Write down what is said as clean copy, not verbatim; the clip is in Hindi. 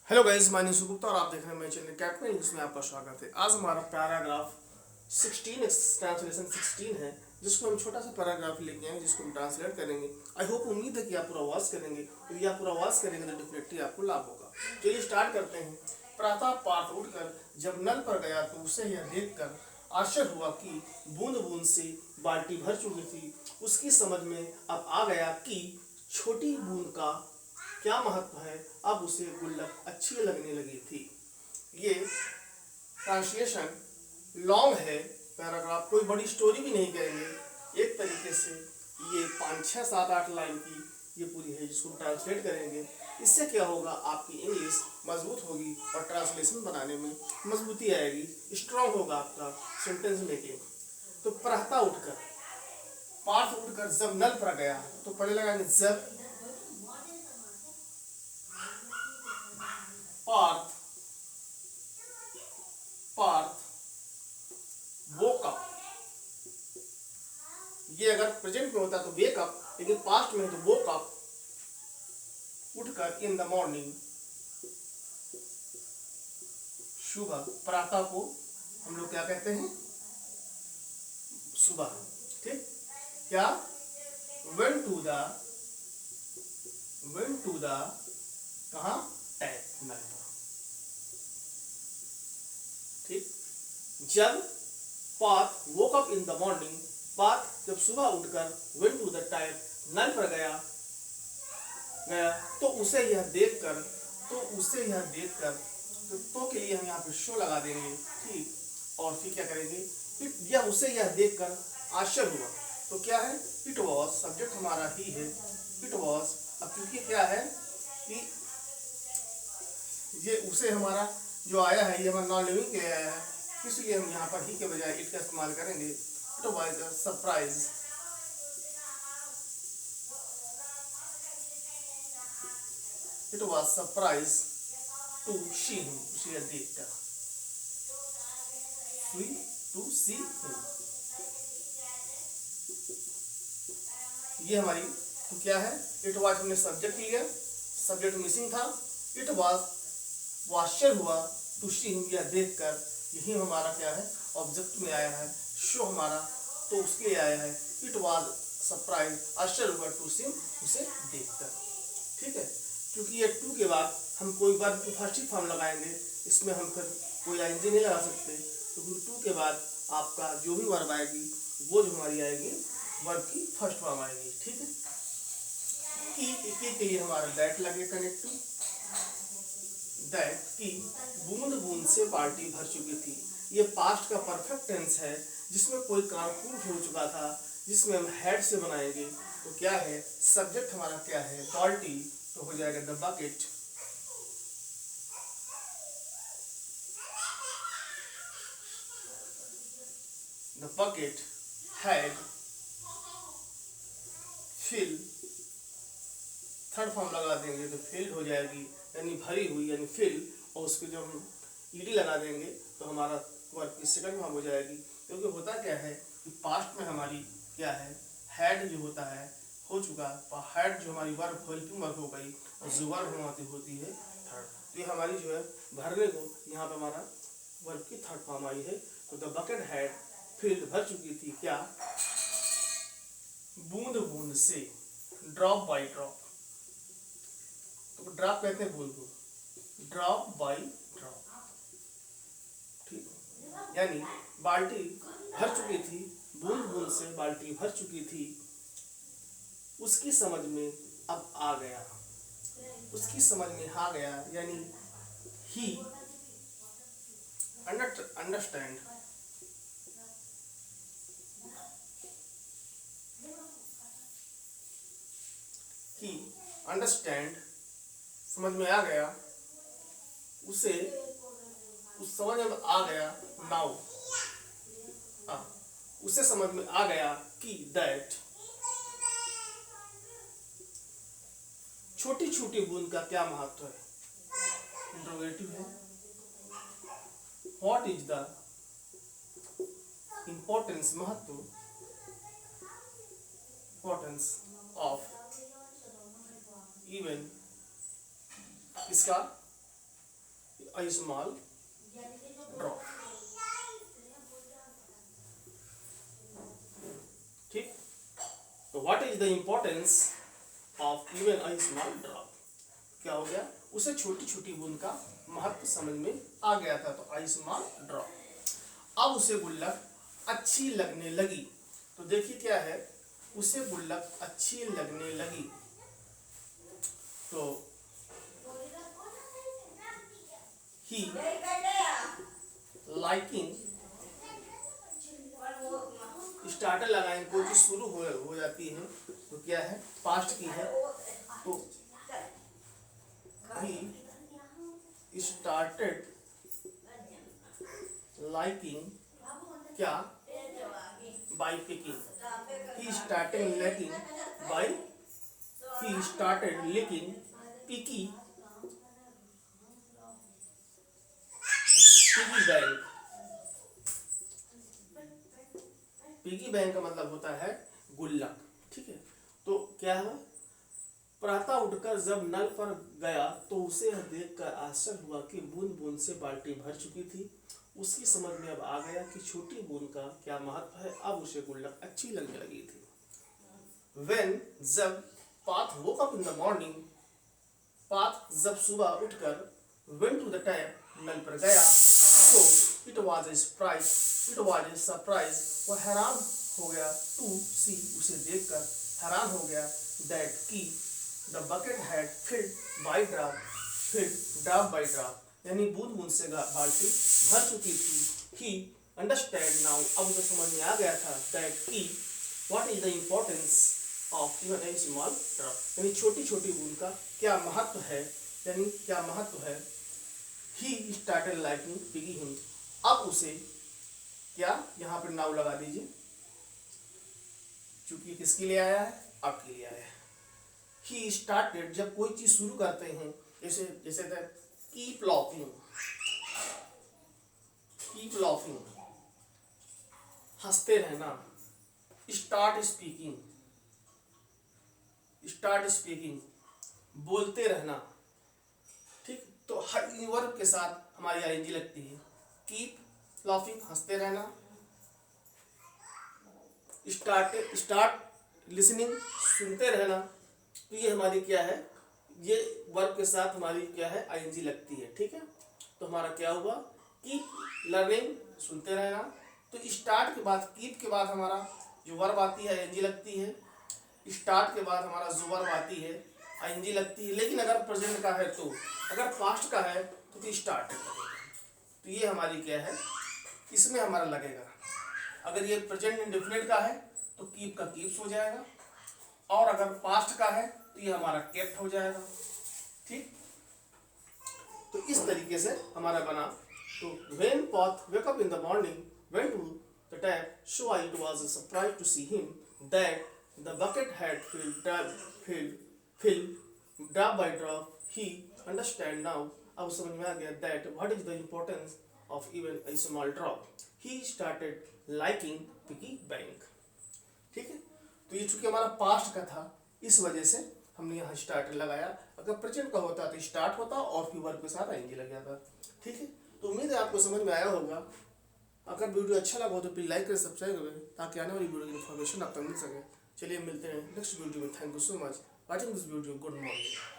Hello guys, my name is Gupta और आप देख रहे हैं मेरे चैनल कैप्टन इंग्लिश में आपका स्वागत है। आज हमारा पैराग्राफ 16 ट्रांसलेशन 16 है, जिसको हम छोटा सा पैराग्राफ लेके आए जिसको हम ट्रांसलेट करेंगे। आई होप, उम्मीद है कि आप पूरा वॉच करेंगे। यदि आप पूरा वॉच करेंगे तो डेफिनेटली आपको लाभ होगा। चलिए स्टार्ट करते हैं। प्रातः पार्थ उठकर जब नल पर गया तो उसे यह देखकर आश्चर्य हुआ कि बूंद बूंद से बाल्टी भर चुकी थी। उसकी समझ में अब आ गया कि छोटी बूंद का क्या महत्व है। अब उसे गुल्लक अच्छी लगने लगी थी। ये ट्रांसलेशन लॉन्ग है, पैराग्राफ कोई बड़ी स्टोरी भी नहीं कहेंगे। एक तरीके से ये 5 6 7 8 लाइन की ये पूरी है, जिसको ट्रांसलेट करेंगे। इससे क्या होगा, आपकी इंग्लिश मजबूत होगी और ट्रांसलेशन बनाने में मजबूती आएगी, स्ट्रांग होगा आपका सेंटेंस मेकिंग। तो प्रातः उठकर, पार्थ उठकर जब नल पर गया, तो पहले लगाएंगे जब पार्थ पार्थ वोक अप। ये अगर प्रेजेंट में होता तो वेक अप, लेकिन पास्ट में है तो वोक अप, उठकर इन द मॉर्निंग। सुबह, प्रातः को हम लोग क्या कहते हैं, सुबह। ठीक, क्या वेंट टू द कहा, टैप नल पर। ठीक, जब Parth woke up in the morning, Parth जब सुबह उठकर वेंट टू द टैप नल पर गया तो उसे यह देखकर तो के लिए हम यहाँ पे शो लगा देंगे। ठीक, और फिर क्या करेंगे, यह उसे यह देखकर आश्चर्य हुआ। तो क्या है, इट वॉज, सब्जेक्ट हमारा ही है, इट वॉज। अब क्योंकि क्या है कि ये उसे हमारा जो आया है, ये हमारा नॉन लिविंग के आया है, इसलिए हम यहाँ पर ही के बजाय इट का इस्तेमाल करेंगे। It was a surprise, it was surprise to see him, उसे देखकर, टू सी हिम। ये हमारी तो क्या है, इट वाज हमने सब्जेक्ट लिया, सब्जेक्ट मिसिंग था। इट वाज, वो आश्चर्य हुआ, टू सी हिम, यह देखकर। यही हमारा क्या है, ऑब्जेक्ट में आया है, शो हमारा तो उसके लिए आया है। इट वाज सरप्राइज, आश्चर्य हुआ, टू सी हिम, उसे देखकर। ठीक है, क्योंकि ये टू के बाद हम कोई वर्ब की फर्स्ट ही फॉर्म लगाएंगे, इसमें हम फिर कोई आईएनजी नहीं लगा सकते। तो टू के बाद आपका जो भी वर्ब आएगी वो जो हमारी आएगी वर्ब की फर्स्ट फॉर्म आएगी। ठीक है, की के लिए हमारा दैट लगे कनेक्ट टू, दैट की बूंद बूंद से बाल्टी भर चुकी थी। ये पास्ट का परफेक्ट टेंस है, जिसमें कोई काम पूर्ण हो चुका था, जिसमें हम हैड से बनाएंगे। तो क्या है, सब्जेक्ट हमारा क्या है, बाल्टी, तो हो जाएगा the bucket. The bucket had fill, third form लगा देंगे तो फिल्ड हो जाएगी, यानी भरी हुई, यानी फिल। और उसको जब हम ईडी लगा देंगे तो हमारा वर्ब की सेकंड फॉर्म हो जाएगी। क्योंकि होता क्या है कि पास्ट में हमारी क्या है, हैड जो होता है हो चुका, हैड जो हमारी वर्ब हेल्पिंग वर्ब हो गई, और जो वर्ब हमारी होती है थर्ड। तो ये हमारी जो है भरने को, यहाँ पे हमारा वर्ब की थर्ड फॉर्म आई है। तो द बकेट हैड फिल्ड, भर चुकी थी, क्या, बूंद बूंद से, ड्रॉप बाई ड्रॉप। तो ड्रॉप कहते हैं बूंद को, ड्रॉप बाई ड्रॉप। ठीक, यानी बाल्टी भर चुकी थी, बूंद बूंद से बाल्टी भर चुकी थी। उसकी समझ में अब आ गया, उसकी समझ में आ गया, यानी ही अंडरस्टैंड, ही अंडरस्टैंड, समझ में आ गया, उसे उस समझ में आ गया, नाउ, उसे समझ में आ गया कि दैट, छोटी छोटी बूंद का क्या महत्व है, इंट्रोगेटिव है। व्हाट इज द इम्पोर्टेंस, महत्व, इम्पोर्टेंस ऑफ इवन, इसका a small drop। ठीक, तो what is the importance of even a small drop. क्या हो गया, उसे छोटी छोटी बूंद का महत्व समझ में आ गया था, तो अ स्मॉल ड्रॉप। अब उसे गुल्लक अच्छी लगने लगी, तो देखिए क्या है, उसे गुल्लक अच्छी लगने लगी, तो ही लाइकिंग, स्टार्टर लगाएंगे, कोई चीज शुरू हो जाती है तो क्या है, पास्ट की है, तो ही स्टार्टेड लाइकिंग, क्या, by picking, he started liking by, he started liking piggy piggy bank. Piggy bank का मतलब होता है गुल्लक। ठीक है, तो क्या है, प्रातः उठकर जब नल पर गया तो उसे यह देखकर आश्चर्य हुआ कि बूंद बूंद से बाल्टी भर चुकी थी। उसकी समझ में अब आ गया कि छोटी बूंद का क्या महत्व है। अब उसे गुल्लक अच्छी लगने लगी थी। When, जब, path woke up in the morning, path जब सुबह उठकर, went to the tap, नल पर गया, so it was a surprise, it was a surprise, वह हैरान हो गया, to see, उसे देखकर हैरान हो गया, that की the bucket had filled by drop, filled drop by drop, यानी बूंद बूंद से बाल्टी भर चुकी थी। He understand now, अब उसे समझ में आ गया था, that की what is the importance of even a small drop, यानी छोटी छोटी बूंद का क्या महत्व है, यानी क्या महत्व है। ही स्टार्टेड लाइकिंग पिगी हिम, अब उसे क्या, यहाँ पर नाउ लगा दीजिए, चूंकि किसके लिए आया है, आपके लिए आया है। ही स्टार्टेड, जब कोई चीज शुरू करते हैं, जैसे जैसे कीप लॉफिंग, कीप लॉफिंग, हंसते रहना, स्टार्ट स्पीकिंग, स्टार्ट स्पीकिंग, बोलते रहना। ठीक, तो हर वर्ब के साथ हमारी आईएनजी लगती है। कीप लाफिंग, हंसते रहना, स्टार्ट लिसनिंग, सुनते रहना, तो ये हमारी क्या है, ये वर्ब के साथ हमारी क्या है, आईएनजी लगती है। ठीक है, तो हमारा क्या हुआ, कीप लर्निंग, सुनते रहना, तो स्टार्ट के बाद, कीप के बाद हमारा जो वर्ब आती है आईएनजी लगती है, स्टार्ट के बाद हमारा जो वर्ब आती है आईएनजी लगती है। लेकिन अगर प्रेजेंट का है, तो अगर पास्ट का है तो स्टार्ट लगेगा, तो ये हमारी क्या है, इसमें हमारा लगेगा। अगर ये प्रेजेंट इंडेफिनिट का है तो कीप का कीप्स हो जाएगा, और अगर पास्ट का है तो ये हमारा केप्ट हो जाएगा। ठीक, तो इस तरीके से हमारा बना। तो when Parth wake up in the morning, went to the tap, so it was a surprise to see him that the bucket had filled drop by drop. He understand now, अब समझ में आ गया, that what is the importance of even a small drop. He started liking piggy bank. ठीक है, तो ये चूंकि हमारा पास्ट का था, इस वजह से हमने यहाँ स्टार्ट लगाया। अगर प्रेजेंट का होता तो स्टार्ट होता और फिर वर्ब के साथ आएंगे लग जाता। ठीक है, तो उम्मीद है आपको समझ में आया होगा। अगर वीडियो अच्छा लगा हो तो प्लीज लाइक करें, सब्सक्राइब करें, ताकि आने वाली वीडियो की इन्फॉर्मेशन आपको मिल सके। चलिए मिलते हैं नेक्स्ट वीडियो में। Thank you so much watching this video. Good morning.